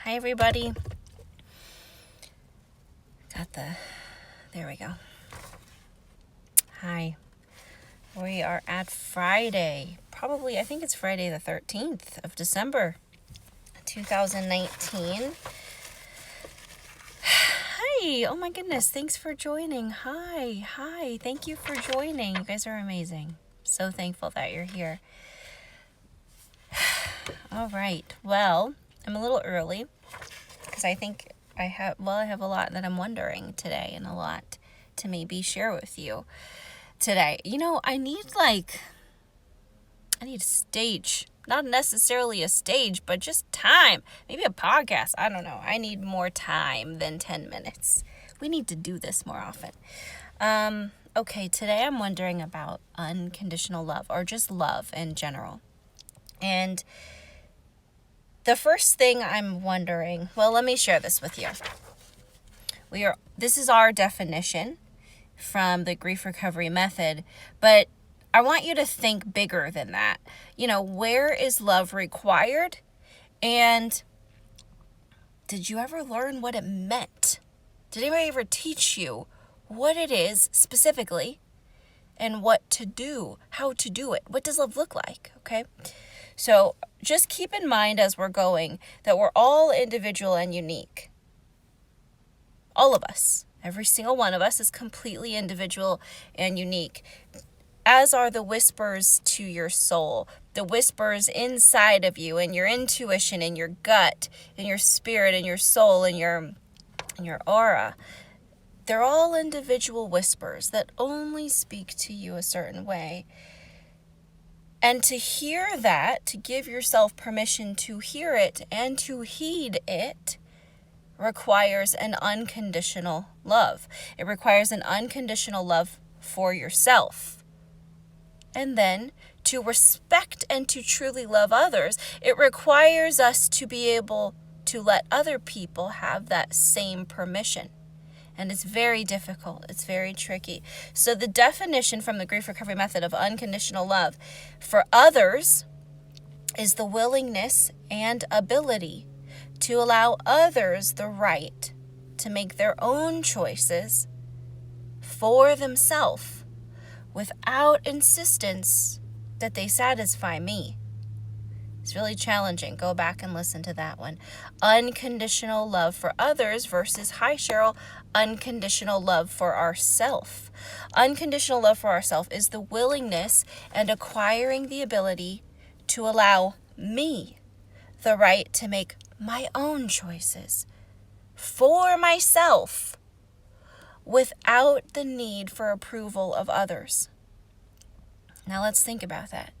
Hi, everybody. There we go. Hi. We are at Friday. I think it's Friday the 13th of December, 2019. Hi. Oh my goodness. Thanks for joining. Hi. Thank you for joining. You guys are amazing. So thankful that you're here. All right. Well, I'm a little early because I think I have a lot that I'm wondering today and a lot to maybe share with you today. I need a stage. Not necessarily a stage, but just time. Maybe a podcast. I don't know. I need more time than 10 minutes. We need to do this more often. Okay, today I'm wondering about unconditional love or just love in general. And the first thing I'm wondering, well, let me share this with you. This is our definition from the grief recovery method, but I want you to think bigger than that. Where is love required? And did you ever learn what it meant? Did anybody ever teach you what it is specifically and what to do, how to do it? What does love look like? Okay. So just keep in mind as we're going that we're all individual and unique. All of us, every single one of us is completely individual and unique, as are the whispers to your soul, the whispers inside of you and your intuition and your gut and your spirit and your soul and your aura. They're all individual whispers that only speak to you a certain way. And to hear that, to give yourself permission to hear it and to heed it, requires an unconditional love. It requires an unconditional love for yourself. And then to respect and to truly love others, it requires us to be able to let other people have that same permission. And it's very difficult. It's very tricky. So the definition from the grief recovery method of unconditional love for others is the willingness and ability to allow others the right to make their own choices for themselves without insistence that they satisfy me. It's really challenging. Go back and listen to that one. Unconditional love for others versus, hi Cheryl, unconditional love for ourself. Unconditional love for ourself is the willingness and acquiring the ability to allow me the right to make my own choices for myself without the need for approval of others. Now let's think about that.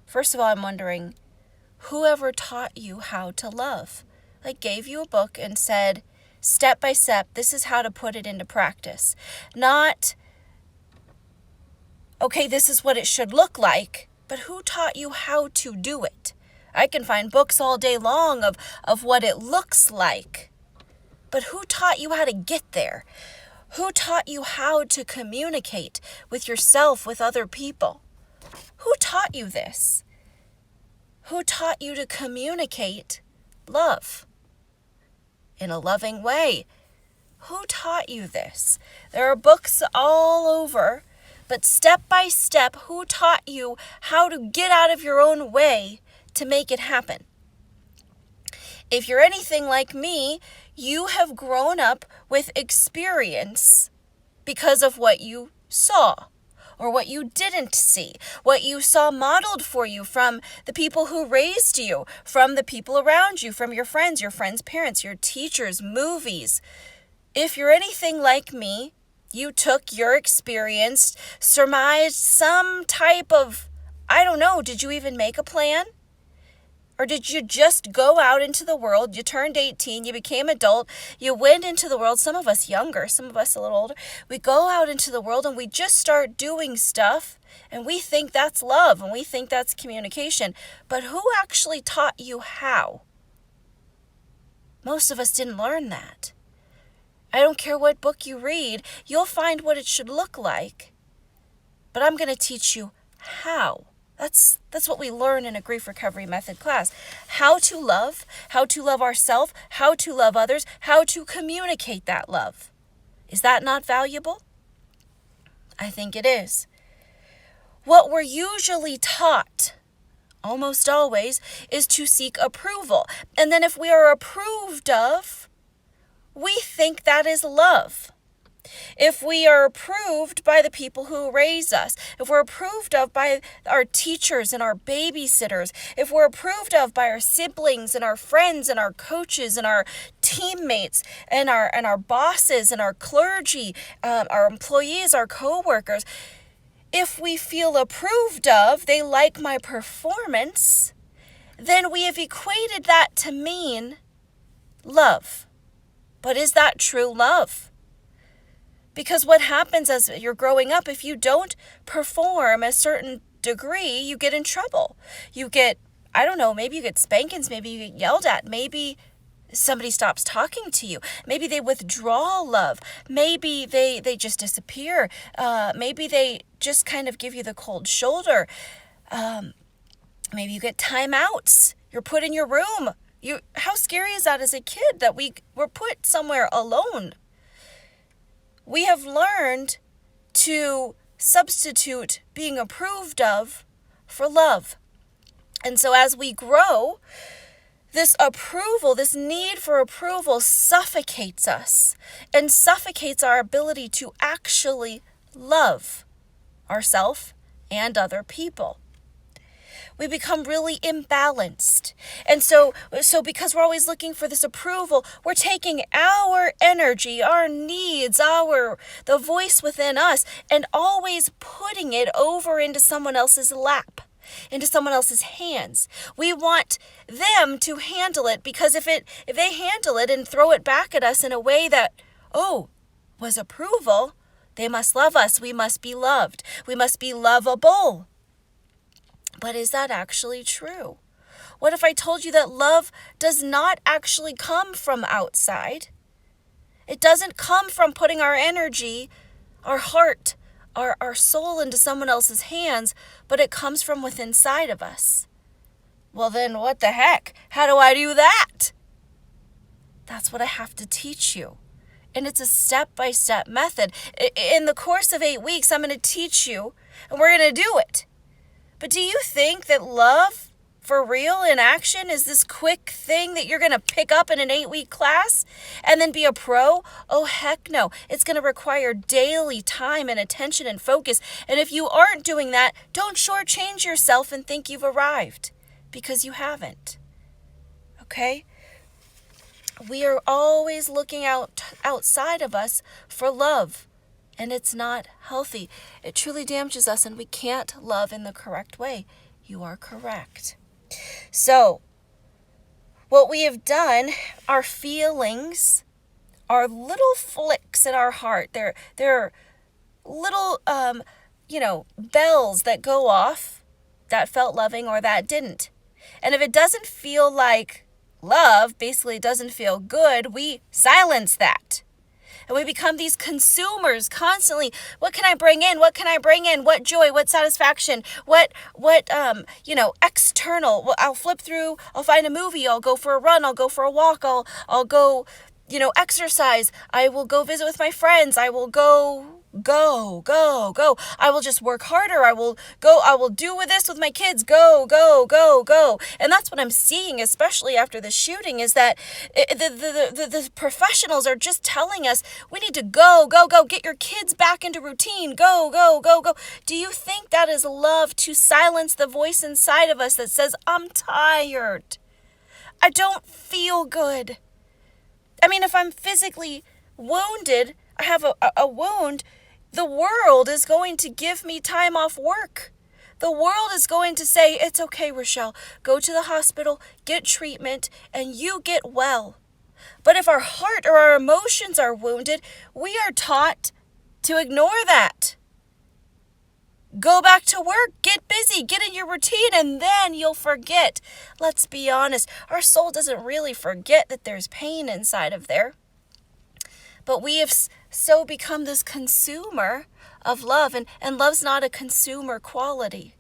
First of all, I'm wondering, whoever taught you how to love? Gave you a book and said, step by step, this is how to put it into practice. Not, okay, this is what it should look like, but who taught you how to do it? I can find books all day long of what it looks like, but who taught you how to get there? Who taught you how to communicate with yourself, with other people? Who taught you this? Who taught you to communicate love in a loving way? Who taught you this? There are books all over, but step by step, who taught you how to get out of your own way to make it happen? If you're anything like me, you have grown up with experience because of what you saw or what you didn't see, what you saw modeled for you from the people who raised you, from the people around you, from your friends' parents, your teachers, movies. If you're anything like me, you took your experience, surmised some type of, I don't know, did you even make a plan? Or did you just go out into the world? You turned 18, you became adult, you went into the world, some of us younger, some of us a little older. We go out into the world and we just start doing stuff and we think that's love and we think that's communication. But who actually taught you how? Most of us didn't learn that. I don't care what book you read, you'll find what it should look like. But I'm going to teach you how That's what we learn in a grief recovery method class. How to love ourselves, how to love others, how to communicate that love. Is that not valuable? I think it is. What we're usually taught, almost always, is to seek approval. And then if we are approved of, we think that is love. If we are approved by the people who raise us, if we're approved of by our teachers and our babysitters, if we're approved of by our siblings and our friends and our coaches and our teammates and our bosses and our clergy, our employees, our coworkers, if we feel approved of, they like my performance, then we have equated that to mean love. But is that true love? Because what happens as you're growing up, if you don't perform a certain degree, you get in trouble. You get, I don't know, maybe you get spankings, maybe you get yelled at, maybe somebody stops talking to you, maybe they withdraw love, maybe they just disappear, maybe they just kind of give you the cold shoulder, maybe you get timeouts, you're put in your room. How scary is that as a kid that we were put somewhere alone? We have learned to substitute being approved of for love. And so as we grow, this approval, this need for approval suffocates us and suffocates our ability to actually love ourselves and other people. We become really imbalanced. And so because we're always looking for this approval, we're taking our energy, our needs, the voice within us, and always putting it over into someone else's lap, into someone else's hands. We want them to handle it, because if they handle it and throw it back at us in a way that, was approval, they must love us. We must be loved. We must be lovable. But is that actually true? What if I told you that love does not actually come from outside? It doesn't come from putting our energy, our heart, our soul into someone else's hands, but it comes from within inside of us. Well, then what the heck? How do I do that? That's what I have to teach you. And it's a step-by-step method. In the course of 8 weeks, I'm going to teach you, and we're going to do it. But do you think that love for real in action is this quick thing that you're going to pick up in an 8-week class and then be a pro? Oh, heck no. It's going to require daily time and attention and focus. And if you aren't doing that, don't shortchange yourself and think you've arrived, because you haven't. Okay? We are always looking outside of us for love. And it's not healthy. It truly damages us, and we can't love in the correct way. You are correct. So, what we have done, our feelings are little flicks in our heart. They're little, bells that go off that felt loving or that didn't. And if it doesn't feel like love, basically doesn't feel good, we silence that. And we become these consumers constantly. What can I bring in? What can I bring in? What joy? What satisfaction? What external? Well, I'll flip through. I'll find a movie. I'll go for a run. I'll go for a walk. I'll go, exercise. I will go visit with my friends. I will go. I will just work harder. I will do with this with my kids. Go. And that's what I'm seeing, especially after the shooting, is that the professionals are just telling us we need to go. Get your kids back into routine. Go. Do you think that is love, to silence the voice inside of us that says, I'm tired. I don't feel good. I mean, if I'm physically wounded, I have a wound, the world is going to give me time off work. The world is going to say, it's okay, Rachelle, go to the hospital, get treatment, and you get well. But if our heart or our emotions are wounded, we are taught to ignore that. Go back to work, get busy, get in your routine, and then you'll forget. Let's be honest, our soul doesn't really forget that there's pain inside of there. But we have so become this consumer of love, and love's not a consumer quality.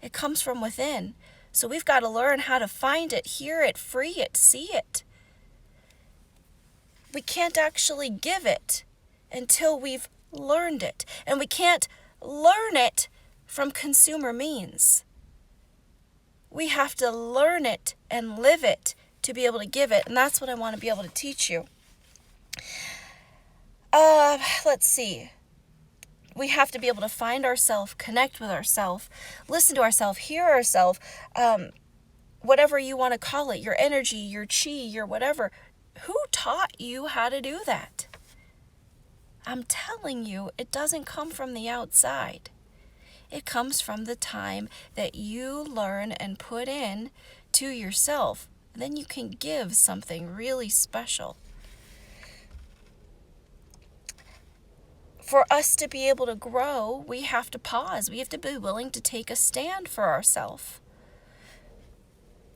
It comes from within. So we've got to learn how to find it, hear it, free it, see it. We can't actually give it until we've learned it. And we can't learn it from consumer means. We have to learn it and live it to be able to give it. And that's what I want to be able to teach you. Let's see. We have to be able to find ourselves, connect with ourselves, listen to ourselves, hear ourselves, whatever you want to call it, your energy, your chi, your whatever. Who taught you how to do that? I'm telling you, it doesn't come from the outside. It comes from the time that you learn and put in to yourself. Then you can give something really special. For us to be able to grow, we have to pause. We have to be willing to take a stand for ourselves.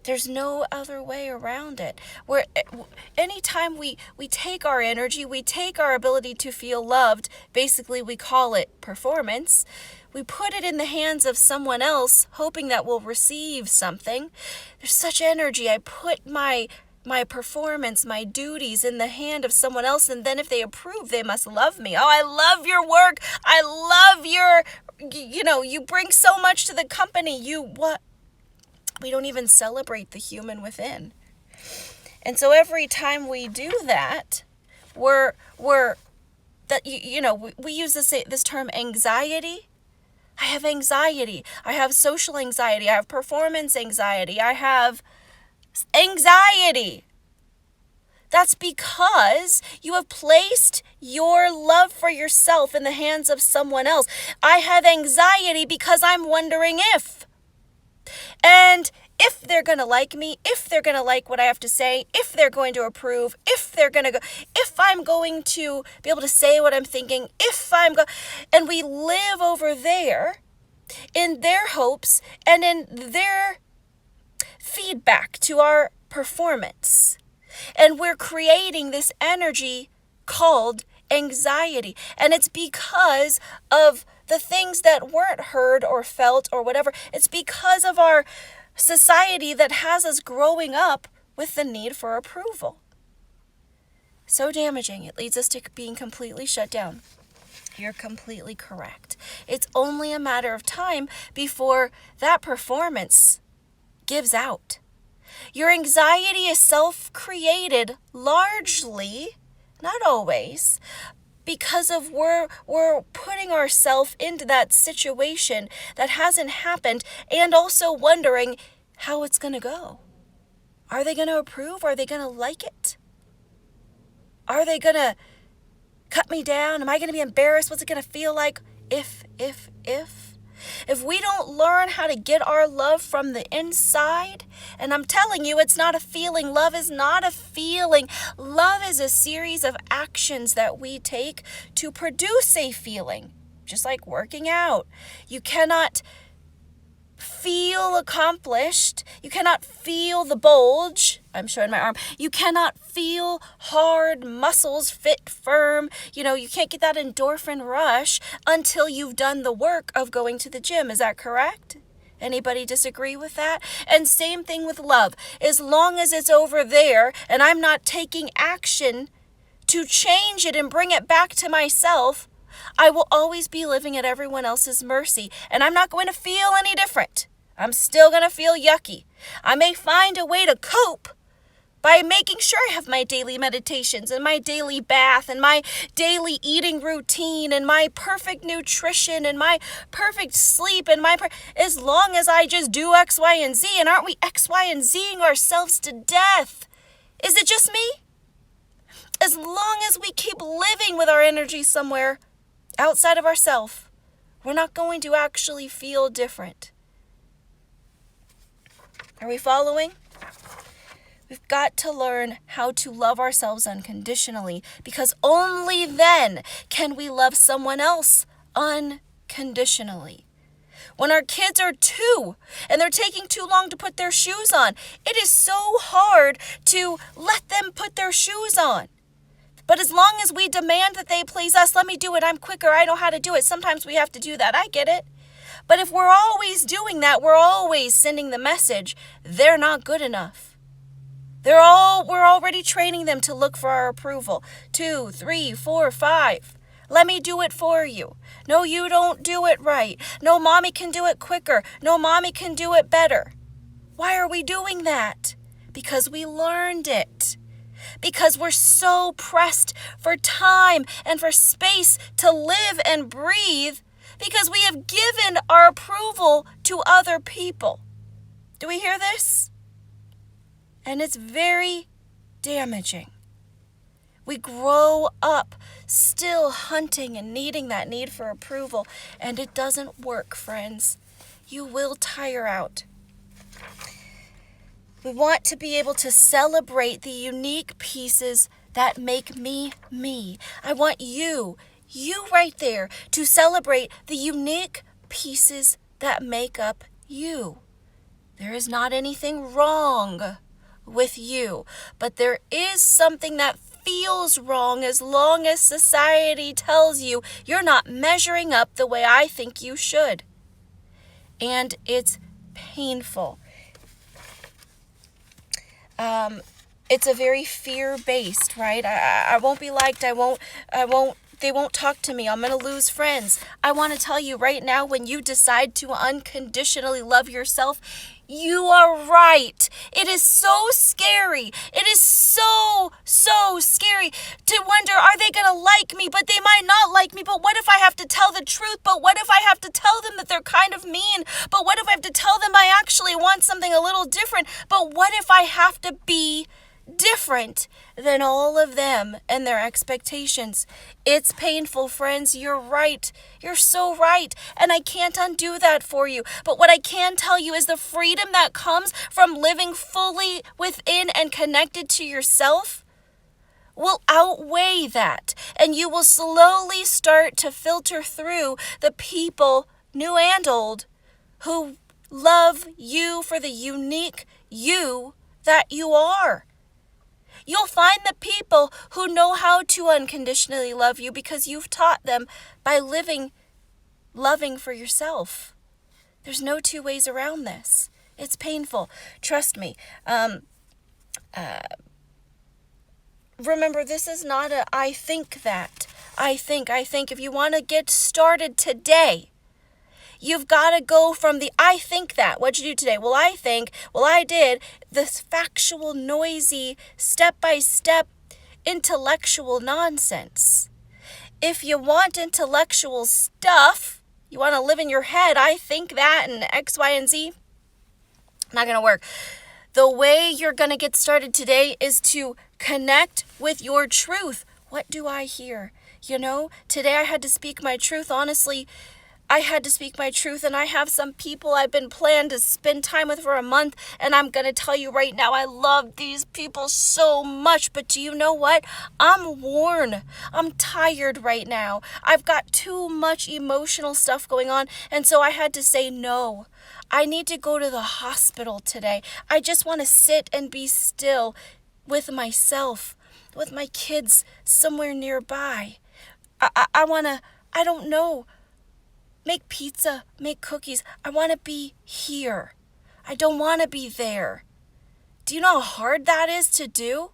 There's no other way around it. Where anytime we take our energy, we take our ability to feel loved, basically we call it performance, we put it in the hands of someone else, hoping that we'll receive something. There's such energy. I put my performance, my duties in the hand of someone else, and then if they approve, they must love me. Oh, I love your work. I love you bring so much to the company. We don't even celebrate the human within. And so every time we do that, we use this term anxiety. I have anxiety. I have social anxiety. I have performance anxiety. I have anxiety. That's because you have placed your love for yourself in the hands of someone else. I have anxiety because I'm wondering if. And if they're going to like me, if they're going to like what I have to say, if they're going to approve, if I'm going to be able to say what I'm thinking, and we live over there in their hopes and in their feedback to our performance. And we're creating this energy called anxiety. And it's because of the things that weren't heard or felt or whatever. It's because of our society that has us growing up with the need for approval. So damaging. It leads us to being completely shut down. You're completely correct. It's only a matter of time before that performance gives out. Your anxiety is self-created largely, not always, because of we're putting ourselves into that situation that hasn't happened, and also wondering how it's going to go. Are they going to approve? Are they going to like it? Are they going to cut me down? Am I going to be embarrassed? What's it going to feel like? If we don't learn how to get our love from the inside, and I'm telling you, it's not a feeling. Love is not a feeling. Love is a series of actions that we take to produce a feeling, just like working out. You cannot feel accomplished. You cannot feel the bulge. I'm showing my arm. You cannot feel hard muscles fit firm. You can't get that endorphin rush until you've done the work of going to the gym. Is that correct? Anybody disagree with that? And same thing with love. As long as it's over there and I'm not taking action to change it and bring it back to myself, I will always be living at everyone else's mercy, and I'm not going to feel any different. I'm still going to feel yucky. I may find a way to cope by making sure I have my daily meditations and my daily bath and my daily eating routine and my perfect nutrition and my perfect sleep and as long as I just do X, Y, and Z. And aren't we X, Y, and Zing ourselves to death? Is it just me? As long as we keep living with our energy somewhere outside of ourselves, we're not going to actually feel different. Are we following? We've got to learn how to love ourselves unconditionally, because only then can we love someone else unconditionally. When our kids are 2 and they're taking too long to put their shoes on, it is so hard to let them put their shoes on. But as long as we demand that they please us, let me do it, I'm quicker, I know how to do it. Sometimes we have to do that, I get it. But if we're always doing that, we're always sending the message, they're not good enough. We're already training them to look for our approval. 2, 3, 4, 5. Let me do it for you. No, you don't do it right. No, mommy can do it quicker. No, mommy can do it better. Why are we doing that? Because we learned it. Because we're so pressed for time and for space to live and breathe, because we have given our approval to other people. Do we hear this? And it's very damaging. We grow up still hunting and needing that need for approval, and it doesn't work, friends. You will tire out. We want to be able to celebrate the unique pieces that make me, me. I want you right there, to celebrate the unique pieces that make up you. There is not anything wrong with you, but there is something that feels wrong as long as society tells you you're not measuring up the way I think you should. And it's painful. It's a very fear-based, right? I won't be liked. They won't talk to me. I'm going to lose friends. I want to tell you right now, when you decide to unconditionally love yourself, you are right. It is so scary. It is so scary to wonder, are they going to like me? But they might not like me. But what if I have to tell the truth? But what if I have to tell them that they're kind of mean? But what if I have to tell them I actually want something a little different? But what if I have to be different than all of them and their expectations? It's painful, friends. You're right. You're so right. And I can't undo that for you. But what I can tell you is the freedom that comes from living fully within and connected to yourself will outweigh that. And you will slowly start to filter through the people, new and old, who love you for the unique you that you are. You'll find the people who know how to unconditionally love you because you've taught them by loving for yourself. There's no two ways around this. It's painful. Trust me. Remember, this is not a I think that. I think. If you want to get started today, you've got to go from the I think that. What'd you do today? Well, I think. Well, I did. This factual, noisy, step-by-step, intellectual nonsense. If you want intellectual stuff, you want to live in your head, I think that, and X, Y, and Z, not going to work. The way you're going to get started today is to connect with your truth. What do I hear? Today I had to speak my truth. Honestly, I had to speak my truth, and I have some people I've been planning to spend time with for a month, and I'm going to tell you right now, I love these people so much, but do you know what? I'm worn. I'm tired right now. I've got too much emotional stuff going on, and so I had to say no. I need to go to the hospital today. I just want to sit and be still with myself, with my kids somewhere nearby. I want to, I don't know, make pizza, make cookies. I want to be here. I don't want to be there. Do you know how hard that is to do?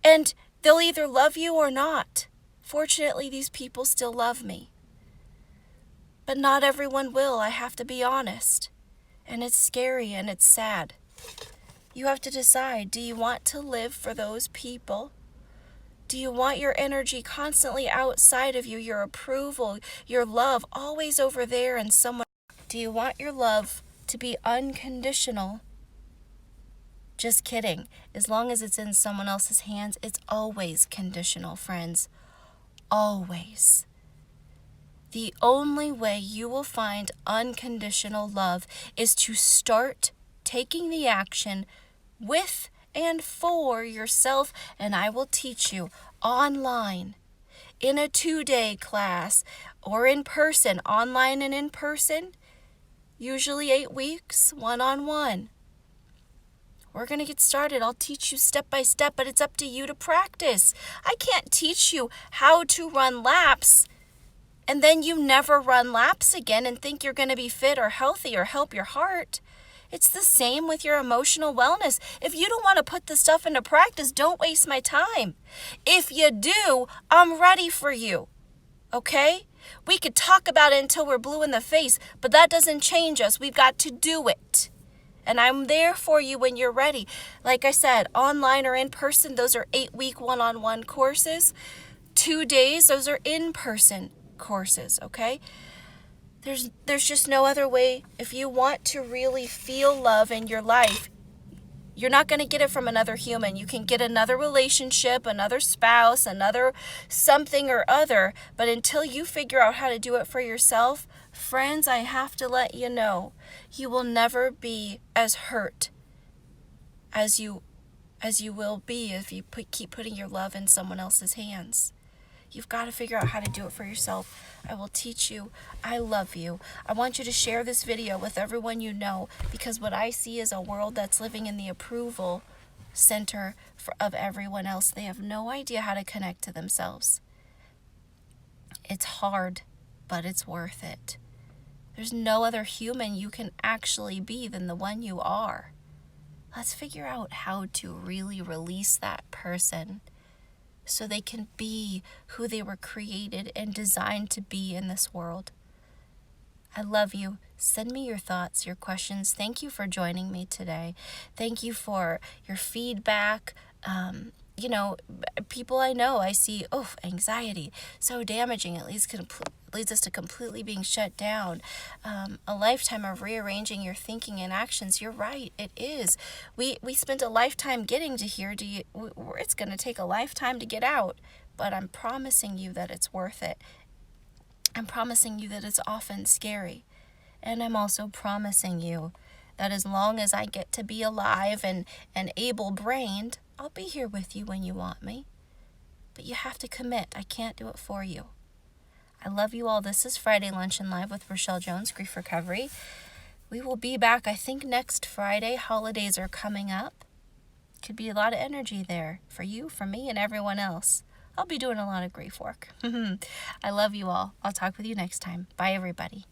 And they'll either love you or not. Fortunately, these people still love me. But not everyone will, I have to be honest. And it's scary and it's sad. You have to decide, do you want to live for those people? Do you want your energy constantly outside of you, your approval, your love, always over there and someone? Do you want your love to be unconditional? Just kidding. As long as it's in someone else's hands, it's always conditional, friends. Always. The only way you will find unconditional love is to start taking the action with and for yourself, and I will teach you online, in a 2-day class, or in person, online and in person, usually 8 weeks, one-on-one. We're going to get started. I'll teach you step by step, but it's up to you to practice. I can't teach you how to run laps and then you never run laps again and think you're going to be fit or healthy or help your heart. It's the same with your emotional wellness. If you don't want to put this stuff into practice, don't waste my time. If you do, I'm ready for you. Okay? We could talk about it until we're blue in the face, but that doesn't change us. We've got to do it. And I'm there for you when you're ready. Like I said, online or in person, those are 8-week one-on-one courses. 2 days, those are in-person courses, okay? There's just no other way. If you want to really feel love in your life, you're not going to get it from another human. You can get another relationship, another spouse, another something or other, but until you figure out how to do it for yourself, friends, I have to let you know, you will never be as hurt as you will be if you keep putting your love in someone else's hands. You've got to figure out how to do it for yourself. I will teach you. I love you. I want you to share this video with everyone you know, because what I see is a world that's living in the approval center of everyone else. They have no idea how to connect to themselves. It's hard, but it's worth it. There's no other human you can actually be than the one you are. Let's figure out how to really release that person so they can be who they were created and designed to be in this world. I love you. Send me your thoughts, your questions. Thank you for joining me today. Thank you for your feedback. People I know, I see, anxiety, so damaging. It leads us to completely being shut down. A lifetime of rearranging your thinking and actions. You're right, it is. We spent a lifetime getting to here. It's going to take a lifetime to get out, but I'm promising you that it's worth it. I'm promising you that it's often scary. And I'm also promising you that as long as I get to be alive and able-brained, I'll be here with you when you want me. But you have to commit. I can't do it for you. I love you all. This is Friday Luncheon Live with Rachelle Jones, Grief Recovery. We will be back, I think, next Friday. Holidays are coming up. Could be a lot of energy there for you, for me, and everyone else. I'll be doing a lot of grief work. I love you all. I'll talk with you next time. Bye, everybody.